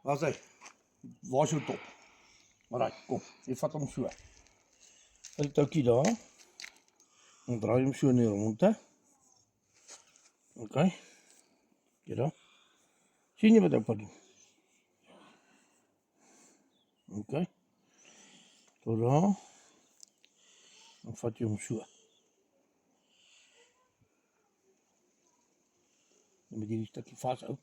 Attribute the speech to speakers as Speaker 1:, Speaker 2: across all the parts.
Speaker 1: Waar is hy? Waar is jou top? Alraai, kom, jy vat hom so. Hy toukie daar. En draai hom so in die ronde. Ok. Jy daar. Sien jy wat ek wat doen? Ok. Tot daar. Dan vat jy hom so. En met hierdie stukkie vashou.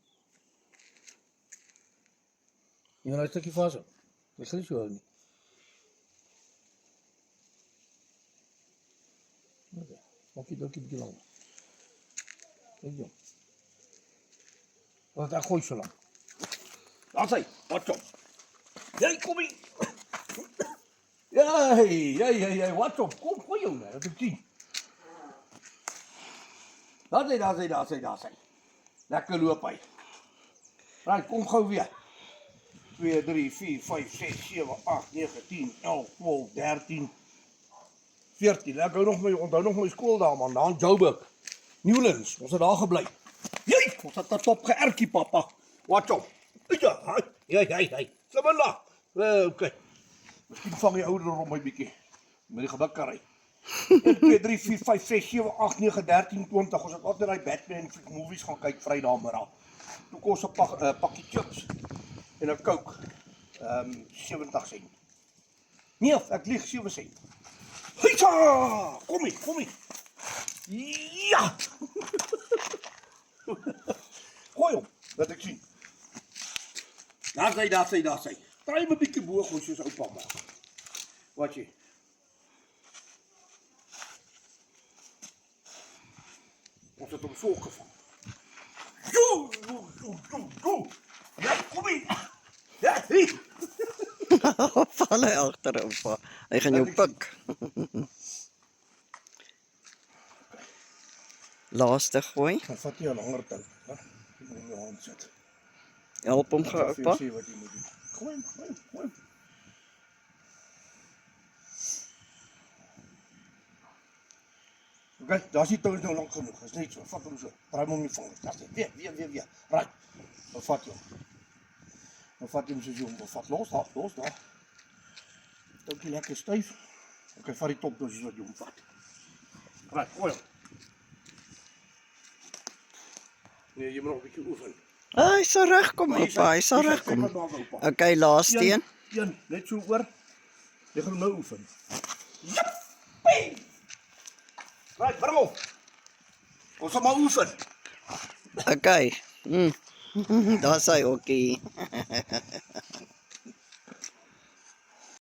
Speaker 1: Jy gaan die stukkie vashou. Jy gaan nie so hou nie. Ok, maak jy dalk 'n bietjie langer. Kijk jong. Wat ek gooi so lank. Daar sy, wat op. Jy kom hier. Jy, wat op. Kom, gooi jou nou, dat ek sien. Daar sy. Lekker loop hy. Right, kom gou weer. 2, 3, 4, 5, 6, 7, 8, 9, 10, 11, 12, 13, 14. Ek onthou nog my skool daar man, daar in Joburg. Newlands, ons het daar gebly. Jy, ons het 'n top geërtjie papa. Wat op? Jy. Slimmer. Okay. Miskien vang jy ouder om my bietjie met die gebakkery. 1 2 3 4 5 6 7 8 9 13 20. Ons het altyd daai Batman movies gaan kyk Vrydagmiddag. Toe kos 'n pakkie chips en 'n Coke. 70 sent. Nee, ek lieg 7 sent. Hysa! Kom hier. Ja! Gooi hom, dat ek sien. Daar sy. Draai my bietjie bo gooi soos oupa maak. Wat jy? Ons het hom so gevang. Jo! Ja, kom hier. Ja, hier.
Speaker 2: Val hy agter op. Hy gaan jou pik. Laaste gooi.
Speaker 1: Dan vat jy 'n langer tou, hè? Jy moet in jou hand sit.
Speaker 2: Help hom gou, oupa.
Speaker 1: Sê wat jy moet doen. Gooi hom. Ok, daar is die tou nou lank genoeg. Is net so. Vat hom so. Draai hom om die vingers. Daar sê. Weer. Right. Dan vat jy hom. Dan vat jy hom soos jy hom wil vat. Los daar. Toukie lekker styf. Ok, vat die top dus wat jy hom vat. Right, gooi hom. Nee, jy moet nog 'n bietjie oefen.
Speaker 2: Hy sal regkom, oupa. Hy sal regkom. Okay, laaste een.
Speaker 1: Een, net so oor. Jy gaan nou oefen. Jippie! Right, bring hom. Ons gaan maar oefen.
Speaker 2: Okay. Daar's hy, okay.